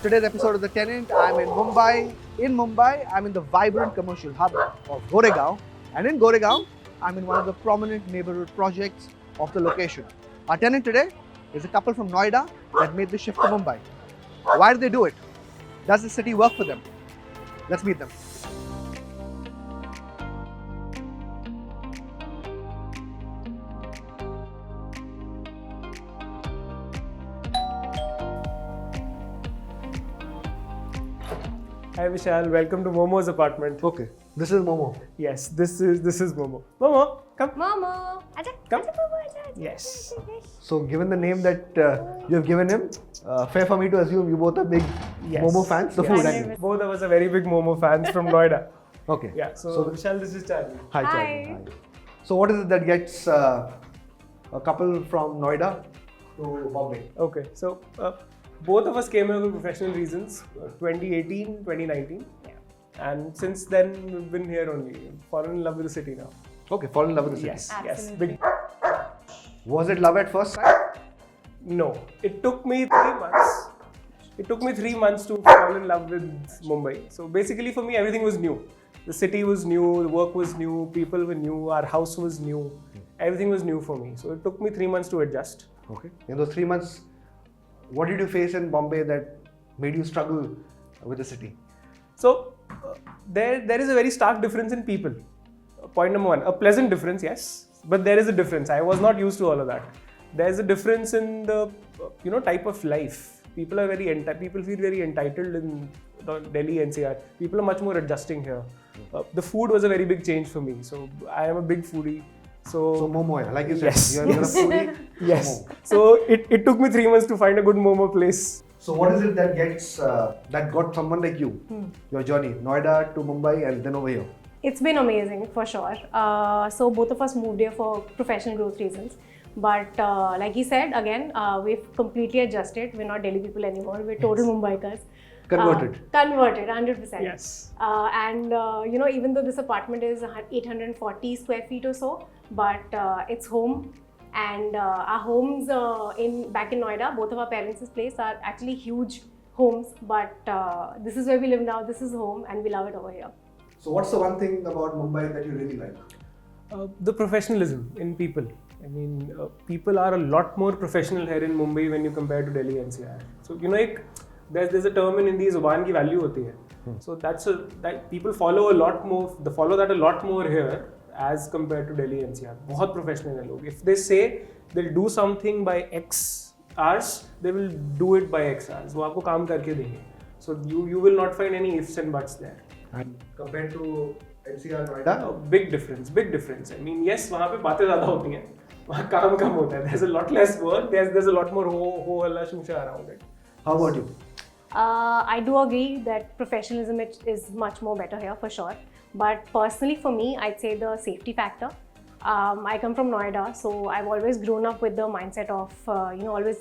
today's episode of The Tenant, I'm in Mumbai. In Mumbai, I'm in the vibrant commercial hub of Goregaon. And in Goregaon, I'm in one of the prominent neighborhood projects of the location. Our tenant today is a couple from Noida that made the shift to Mumbai. Why did they do it? Does the city work for them? Let's meet them. Hi Vishal, welcome to Momo's apartment. Okay, this is Momo. Yes, this is Momo. Momo, come. Momo, aja, Come. aja, Momo, aja, aja. Yes. So, given the name that you have given him, fair for me to assume you both are big Yes. Momo fans. The Yes. food, I mean. Both of us are very big Momo fans from Noida. Okay. Yeah. So Vishal, this is Charlie. Hi, Hi. Charlie. Hi. So, what is it that gets a couple from Noida to Bombay? Okay. So both of us came here for professional reasons. 2018, 2019. Yeah. And since then we've been here only. Fallen in love with the city now. Okay, fall in love with the city. Yes. Absolutely. Yes. Big. Was it love at first sight? No. It took me 3 months. It took me 3 months to fall in love with Mumbai. So basically for me everything was new. The city was new, the work was new, people were new, our house was new. Everything was new for me. So it took me 3 months to adjust. Okay. In those 3 months, what did you face in Bombay that made you struggle with the city? So there is a very stark difference in people. Point number one, a pleasant difference, yes, but there is a difference. I was not used to all of that. There is a difference in the type of life. People are people feel very entitled in Delhi NCR. People are much more adjusting here. The food was a very big change for me. So I am a big foodie. So Momo, yeah, like you said, Yes. you're a foodie. Yes. Momo. So it took me 3 months to find a good Momo place. So what is it that gets that got someone like you, your journey, Noida to Mumbai and then over here? It's been amazing for sure. So both of us moved here for professional growth reasons. But like he said, again, we've completely adjusted. We're not Delhi people anymore. We're total Mumbaikars. Converted. Converted, 100%. Yes. And even though this apartment is 840 square feet or so, but it's home. And our homes back in Noida, both of our parents' place are actually huge homes. But this is where we live now. This is home, and we love it over here. So what's the one thing about Mumbai that you really like? The professionalism in people. I mean, people are a lot more professional here in Mumbai when you compare to Delhi NCR. So there's a term in Hindi, zuban ki value hoti hai. So that people follow a lot more. They follow that a lot more here as compared to Delhi NCR. बहुत professional है लोग. If they say they'll do something by X hours, they will do it by X hours. वो आपको काम करके देंगे. So you will not find any ifs and buts there. And compared to NCR, Noida? Big difference. I mean, yes, वहाँ पे बातें ज़्यादा होती हैं. वहाँ काम कम होता है. There's a lot less work. There's a lot more ho halla shusha around it. How about you? I do agree that professionalism is much more better here for sure. But personally for me, I'd say the safety factor. I come from Noida, so I've always grown up with the mindset of always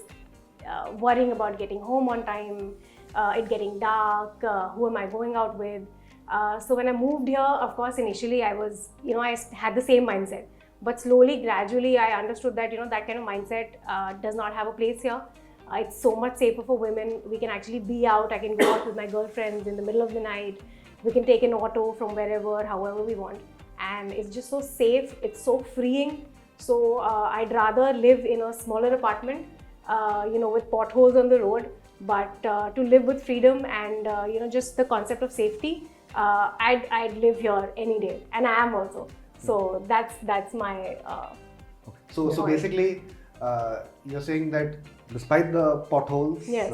worrying about getting home on time, it getting dark, who am I going out with. So when I moved here, of course, initially I was, I had the same mindset. But slowly, gradually, I understood that, that kind of mindset does not have a place here. It's so much safer for women. We can actually be out. I can go out with my girlfriends in the middle of the night. We can take an auto from wherever, however we want. And it's just so safe. It's so freeing. So I'd rather live in a smaller apartment, with potholes on the road. But to live with freedom and, just the concept of safety, I'd live here any day. And I am also. So that's my Okay. So basically, you're saying that despite the potholes, Yes.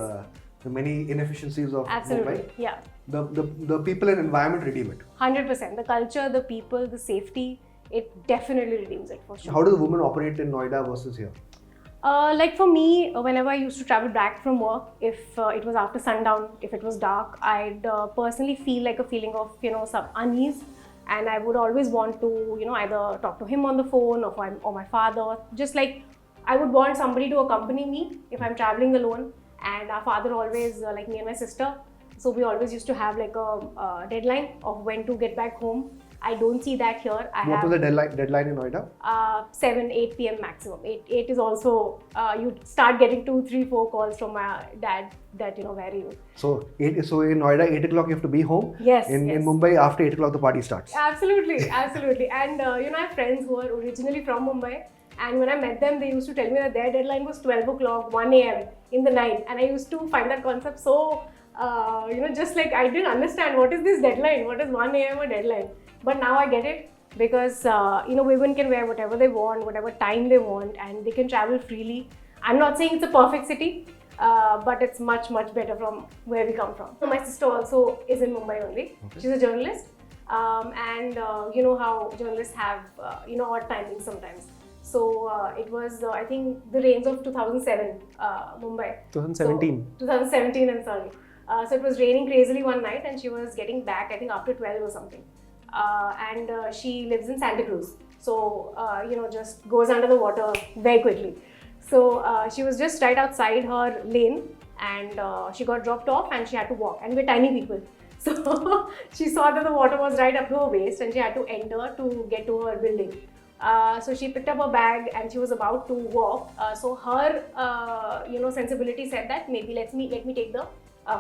the many inefficiencies of absolutely, Mumbai, yeah. the people and environment redeem it. 100%. The culture, the people, the safety, it definitely redeems it for sure. How do the women operate in Noida versus here? Like for me, whenever I used to travel back from work, if it was after sundown, if it was dark, I'd personally feel like a feeling of, some unease. And I would always want to, either talk to him on the phone or my father. Just like I would want somebody to accompany me if I'm traveling alone. And our father always, like me and my sister, so we always used to have like a deadline of when to get back home. I don't see that here. What was the deadline in Noida? 7, 8 p.m. maximum. 8 is also, you start getting 2, 3, 4 calls from my dad that, where are you? So in Noida, 8 o'clock you have to be home. Yes. In yes. Mumbai, after 8 o'clock the party starts. Absolutely, absolutely. And I have friends who are originally from Mumbai. And when I met them, they used to tell me that their deadline was 12 o'clock, 1 a.m. in the night. And I used to find that concept so, just like I didn't understand what is this deadline? What is 1 a.m. a deadline? But now I get it because, women can wear whatever they want, whatever time they want, and they can travel freely. I'm not saying it's a perfect city, but it's much, much better from where we come from. So my sister also is in Mumbai only. Okay. She's a journalist. And you know how journalists have, odd timings sometimes. So it was, I think, the rains of 2007, Mumbai. 2017. So, 2017, I'm sorry. So it was raining crazily one night and she was getting back, I think, after 12 or something. And she lives in Santa Cruz. So, just goes under the water very quickly. So she was just right outside her lane and she got dropped off and she had to walk. And we're tiny people. So she saw that the water was right up to her waist and she had to enter to get to her building. So she picked up her bag and she was about to walk. So her, sensibility said that maybe let me take the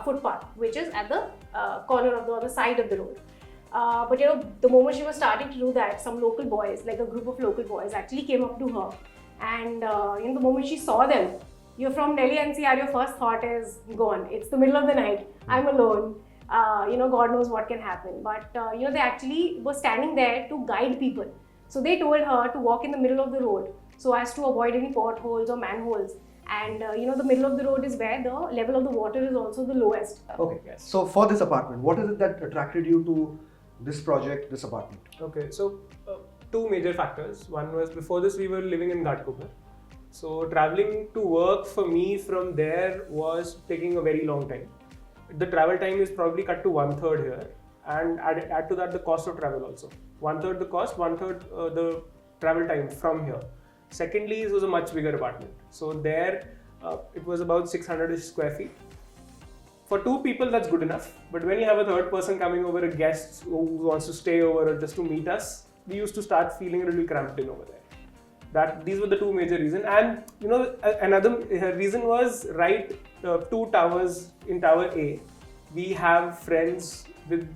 footpath, which is at the corner of the other side of the road. But the moment she was starting to do that, some local boys, like a group of local boys, actually came up to her. And the moment she saw them, you're from Delhi NCR, your first thought is gone. It's the middle of the night. I'm alone. God knows what can happen. But they actually were standing there to guide people. So they told her to walk in the middle of the road so as to avoid any potholes or manholes. And the middle of the road is where the level of the water is also the lowest. Okay. Yes. So for this apartment, what is it that attracted you to this project, this apartment? Okay, so two major factors. One was before this we were living in Ghatkopar. So traveling to work for me from there was taking a very long time. The travel time is probably cut to 1/3 here. And add to that the cost of travel also. 1/3 the cost, 1/3 the travel time from here. Secondly, it was a much bigger apartment. So there, it was about 600 square feet. For 2 people, that's good enough. But when you have a third person coming over, a guest who wants to stay over or just to meet us, we used to start feeling a little cramped in over there. These were the 2 major reasons. And another reason was two towers in Tower A. We have friends with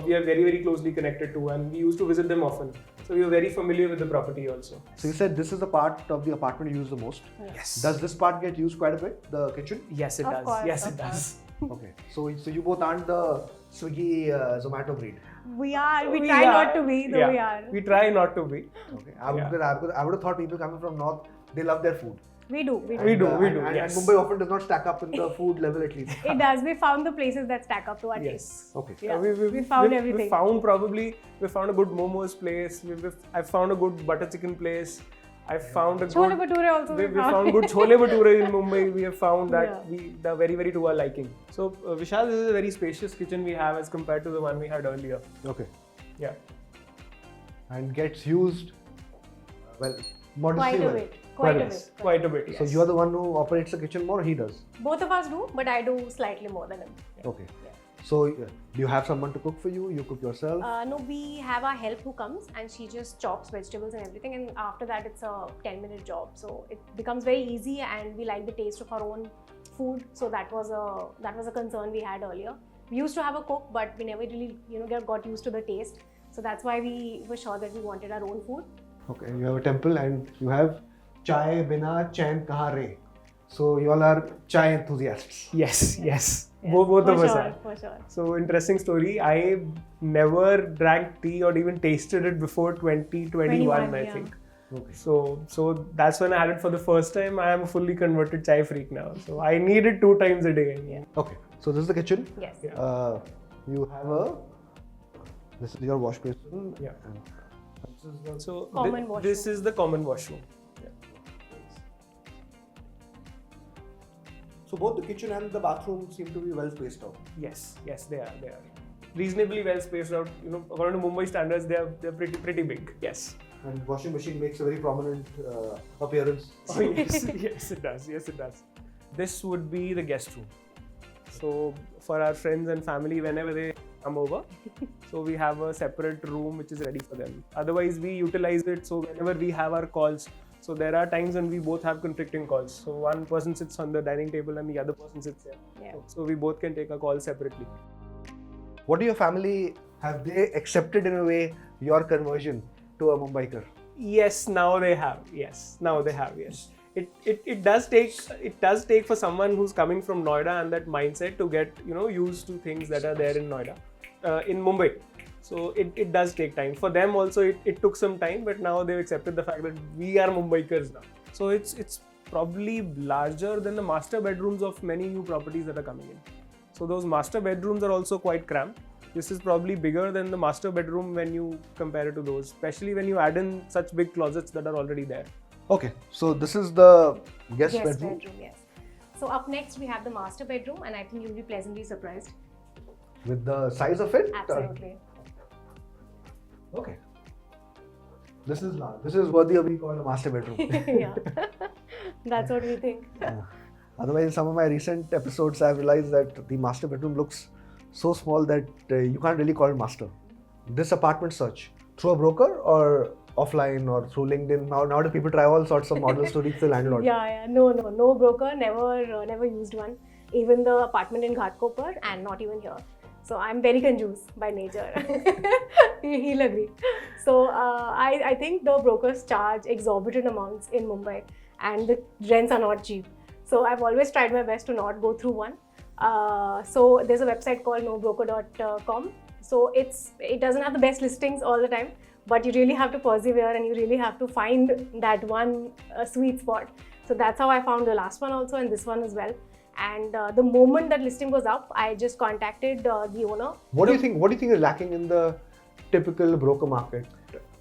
we are very, very closely connected to, and we used to visit them often. So we were very familiar with the property also. So you said this is the part of the apartment you use the most. Yes. Does this part get used quite a bit, the kitchen? Yes, it does. Course, yes, of it does. Okay. So you both aren't the Swiggy, Zomato breed. We are. We try not to be, though we are. We try not to be. Okay. I would have thought people coming from North, they love their food. We do. We do. And Mumbai often does not stack up in the food level at least. It does. We found the places that stack up to our taste. Okay. Yeah. We found everything. We found a good momos place. I found a good butter chicken place. I found a Chole bhature also. We found good chole bhature in Mumbai. We have found that they're very, very to our liking. So Vishal, this is a very spacious kitchen we have as compared to the one we had earlier. Okay. Yeah. And gets used modestly well. Quite a bit. Yes. So you are the one who operates the kitchen more, or he does? Both of us do, but I do slightly more than him. Okay. Yeah. So do you have someone to cook for you? You cook yourself? No, we have our help who comes and she just chops vegetables and everything, and after that it's a 10-minute job. So it becomes very easy and we like the taste of our own food. So that was a concern we had earlier. We used to have a cook, but we never really got used to the taste. So that's why we were sure that we wanted our own food. Okay, you have a temple and you have chai bina chain kaha re. So you all are chai enthusiasts. Yes. Both of us are. For sure. So interesting story. I never drank tea or even tasted it before 2021, I think. Okay. So that's when I had it for the first time. I am a fully converted chai freak now. So I need it 2 times a day. Yeah. Okay. So this is the kitchen. Yes. Yeah. You have this is your wash basin. Yeah. So Common washroom. This is the common washroom. Yeah. So both the kitchen and the bathroom seem to be well spaced out. Yes, they are. Reasonably well spaced out. According to Mumbai standards, they're pretty big. Yes. And washing machine makes a very prominent appearance. Oh, yes, it does. This would be the guest room. So for our friends and family, whenever they come over. So we have a separate room which is ready for them. Otherwise, we utilize it so whenever we have our calls. So there are times when we both have conflicting calls. So one person sits on the dining table and the other person sits there. Yeah. So we both can take a call separately. What do your family, have they accepted in a way your conversion to a Mumbaikar? Yes, now they have. Yes, now they have. Yes. It does take for someone who's coming from Noida and that mindset to get used to things that are there in Noida, in Mumbai. So it does take time. For them also it took some time, but now they've accepted the fact that we are Mumbaikars now. So it's probably larger than the master bedrooms of many new properties that are coming in. So those master bedrooms are also quite cramped. This is probably bigger than the master bedroom when you compare it to those, especially when you add in such big closets that are already there. Okay, so this is the guest Yes, bedroom. yes. So up next we have the master bedroom, and I think you'll be pleasantly surprised. With the size of it? Absolutely. Okay. This is large. This is worthy of being called a master bedroom. Yeah, that's what we think. Otherwise, in some of my recent episodes, I've realized that the master bedroom looks so small that you can't really call it master. This apartment search, through a broker or offline or through LinkedIn? Now do people try all sorts of models to reach the landlord? Yeah. No broker, never used one. Even the apartment in Ghatkopar and not even here. So I'm very confused by nature. He'll agree. So I think the brokers charge exorbitant amounts in Mumbai and the rents are not cheap. So I've always tried my best to not go through one. So there's a website called nobroker.com. So it doesn't have the best listings all the time, but you really have to persevere and you really have to find that one sweet spot. So that's how I found the last one also and this one as well. And the moment that listing was up, I just contacted the owner. What do you think is lacking in the typical broker market?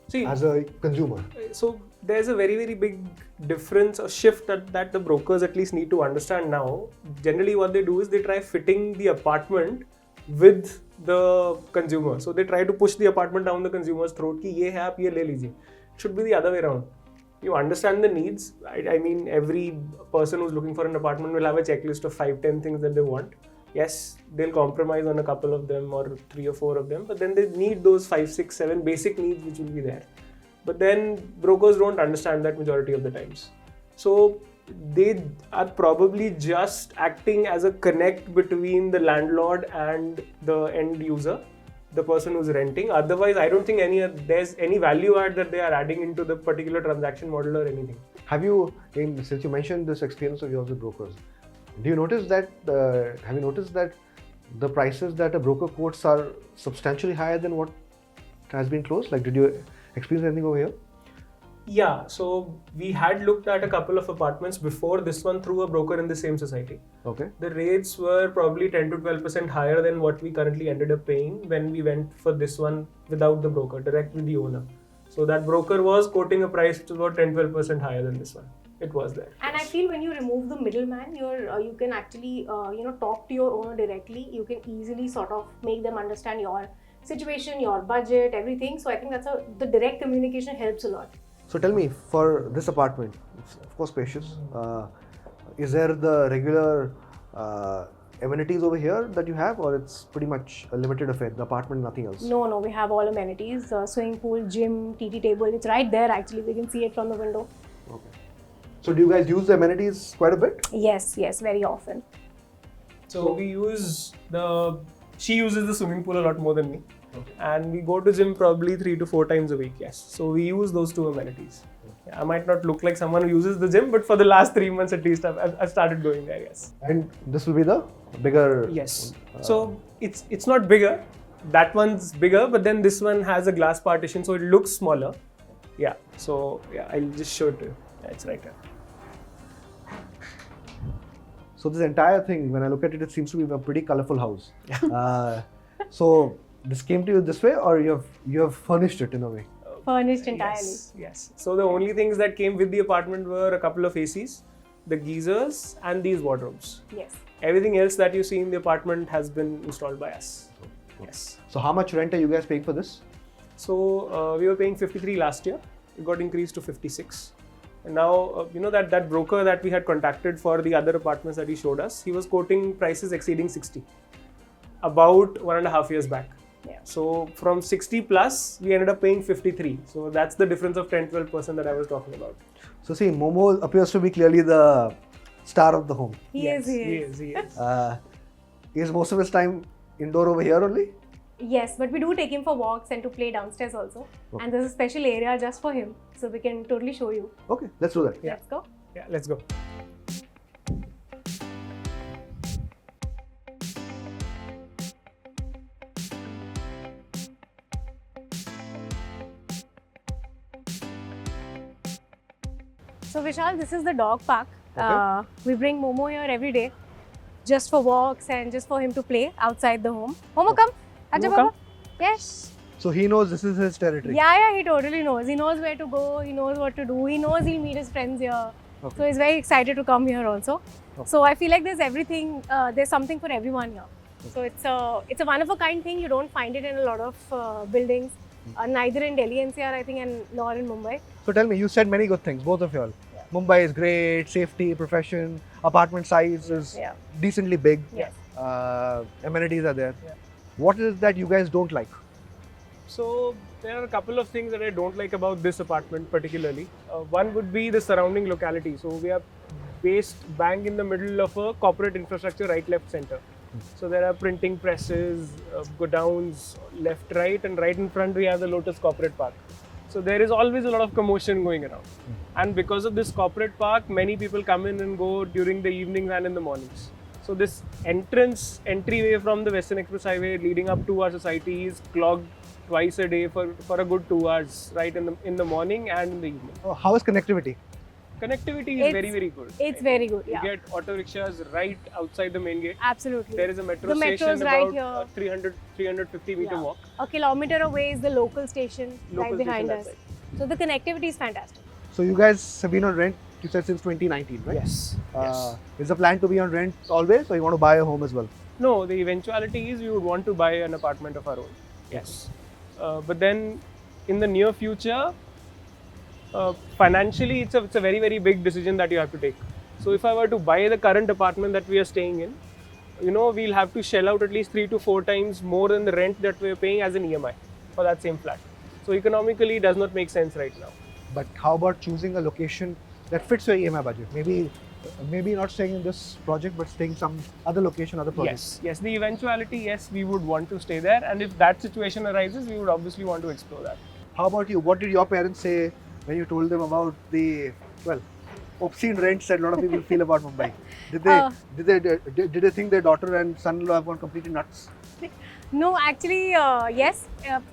See, as a consumer? So there's a very, very big difference or shift that the brokers at least need to understand now. Generally what they do is they try fitting the apartment with the consumer. So they try to push the apartment down the consumer's throat ki ye hai, aap ye le lijiye. It should be the other way around. You understand the needs. I mean, every person who's looking for an apartment will have a checklist of 5-10 things that they want. Yes, they'll compromise on a couple of them or 3 or 4 of them, but then they need those 5, 6, 7 basic needs which will be there. But then brokers don't understand that majority of the times. So they are probably just acting as a connect between the landlord and the end user, the person who's renting. Otherwise, I don't think there's any value add that they are adding into the particular transaction model or anything. Since you mentioned this experience of yours with brokers, have you noticed that the prices that a broker quotes are substantially higher than what has been closed? Like, did you experience anything over here? Yeah, so we had looked at a couple of apartments before this one through a broker in the same society. Okay. The rates were probably 10 to 12% higher than what we currently ended up paying when we went for this one without the broker, direct with the owner. So that broker was quoting a price which was about 10-12% higher than this one. It was there. And I feel when you remove the middleman, you can actually talk to your owner directly. You can easily sort of make them understand your situation, your budget, everything. So I think the direct communication helps a lot. So tell me, for this apartment, it's of course spacious. Is there the regular amenities over here that you have, or it's pretty much a limited affair, the apartment, nothing else? No, we have all amenities, swimming pool, gym, TT table. It's right there actually, we can see it from the window. Okay. So do you guys use the amenities quite a bit? Yes, very often. So she uses the swimming pool a lot more than me. Okay. And we go to gym probably 3 to 4 times a week, yes. So we use those 2 amenities. Yeah, I might not look like someone who uses the gym, but for the last 3 months at least, I've started going there, yes. And this will be the bigger? Yes. So it's not bigger. That one's bigger, but then this one has a glass partition, so it looks smaller. Yeah. So yeah, I'll just show it to you. Yeah, it's right there. So this entire thing, when I look at it, it seems to be a pretty colorful house. So this came to you this way, or you have furnished it in a way? Furnished entirely. Yes. So the only things that came with the apartment were a couple of ACs, the geysers, and these wardrobes. Yes. Everything else that you see in the apartment has been installed by us. Yes. So how much rent are you guys paying for this? So we were paying 53 last year. It got increased to 56. And now, that broker that we had contacted for the other apartments that he showed us, he was quoting prices exceeding 60. about 1.5 years back. Yeah. So from 60 plus, we ended up paying 53. So that's the difference of 10-12% that I was talking about. So see, Momo appears to be clearly the star of the home. He is. He is. He is most of his time indoor over here only? Yes, but we do take him for walks and to play downstairs also. Okay. And there's a special area just for him. So we can totally show you. Okay, let's do that. Yeah. Let's go. Yeah, let's go. So Vishal, this is the dog park. Okay. We bring Momo here every day just for walks and just for him to play outside the home. Momo, come. Acha, Momo, Baba. come. Yes. So he knows this is his territory. Yeah, he totally knows. He knows where to go. He knows what to do. He knows he'll meet his friends here. Okay. So he's very excited to come here also. Okay. So I feel like there's everything. There's something for everyone here. So it's a one of a kind thing. You don't find it in a lot of buildings. Neither in Delhi NCR, I think, and nor in Mumbai. So tell me, you said many good things, both of you all. Yeah. Mumbai is great, safety, profession, apartment size is Yeah. decently big. Yes. Amenities are there. Yeah. What is it that you guys don't like? So there are a couple of things that I don't like about this apartment particularly. One would be the surrounding locality. So we are based bang in the middle of a corporate infrastructure, right, left, center. So there are printing presses, godowns, left, right, and right in front we have the Lotus Corporate Park. So there is always a lot of commotion going around. And because of this corporate park, many people come in and go during the evenings and in the mornings. So this entryway from the Western Express Highway leading up to our society is clogged twice a day for a good 2 hours, right, in the morning and in the evening. How is connectivity? Connectivity is very, very good. It's very good, You yeah. get auto rickshaws right outside the main gate. Absolutely. There is a metro The metro station is right about 350 meter Yeah. walk. A kilometer away is the local station Local right behind station us. that So the connectivity is fantastic. So you guys have been on rent, you said since 2019, right? Yes. Yes. Is the plan to be on rent always or you want to buy a home as well? No, the eventuality is we would want to buy an apartment of our own. Yes. But then in the near future, financially, it's a very, very big decision that you have to take. So if I were to buy the current apartment that we are staying in, we'll have to shell out at least 3 to 4 times more than the rent that we're paying as an EMI for that same flat. So economically, it does not make sense right now. But how about choosing a location that fits your EMI budget? Maybe not staying in this project, but staying some other location, other project. Yes. The eventuality, yes, we would want to stay there. And if that situation arises, we would obviously want to explore that. How about you? What did your parents say when you told them about the, obscene rents that a lot of people feel about Mumbai? Did they think their daughter and son-in-law have gone completely nuts? No, actually, yes.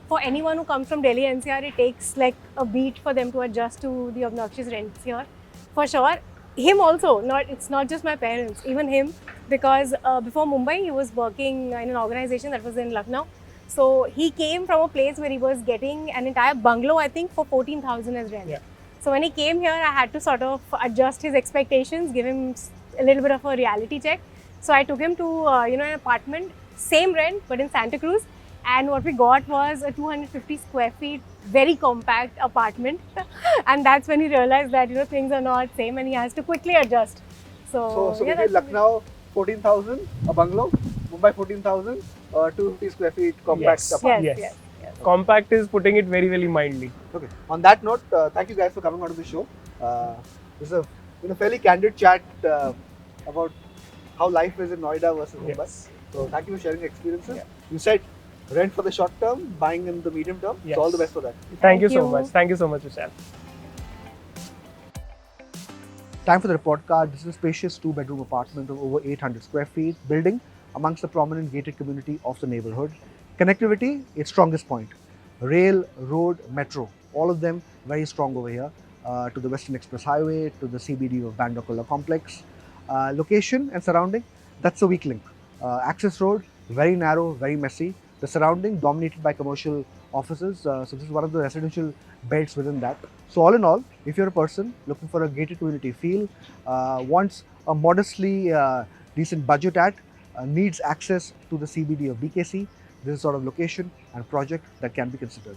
For anyone who comes from Delhi NCR, it takes like a beat for them to adjust to the obnoxious rents here. For sure. Him also, it's not just my parents, even him, because before Mumbai, he was working in an organization that was in Lucknow. So he came from a place where he was getting an entire bungalow, I think, for 14,000 as rent. Yeah. So when he came here, I had to sort of adjust his expectations, give him a little bit of a reality check. So I took him to an apartment, same rent, but in Santa Cruz. And what we got was a 250 square feet, very compact apartment. And that's when he realized that, things are not same and he has to quickly adjust. So between Lucknow, 14,000, a bungalow, Mumbai 14,000, 250 square feet compact Yes. apartment. Yes. Compact is putting it very, very mildly. Okay. On that note, thank you guys for coming on to the show. This is a fairly candid chat about how life is in Noida versus Mumbai. Yes. So thank you for sharing experiences. Yeah. You said rent for the short term, buying in the medium term. Yes. So all the best for that. Thank you so you. much. Thank you so much, Vishal. Time for the report card. This is a spacious 2-bedroom apartment of over 800 square feet building amongst the prominent gated community of the neighborhood. Connectivity, its strongest point. Rail, road, metro, all of them very strong over here. To the Western Express Highway, to the CBD of Bandakola complex. Location and surrounding, that's a weak link. Access road, very narrow, very messy. The surrounding dominated by commercial offices. So this is one of the residential belts within that. So all in all, if you're a person looking for a gated community feel, wants a modestly decent budget at, needs access to the CBD of BKC, this is sort of location and project that can be considered.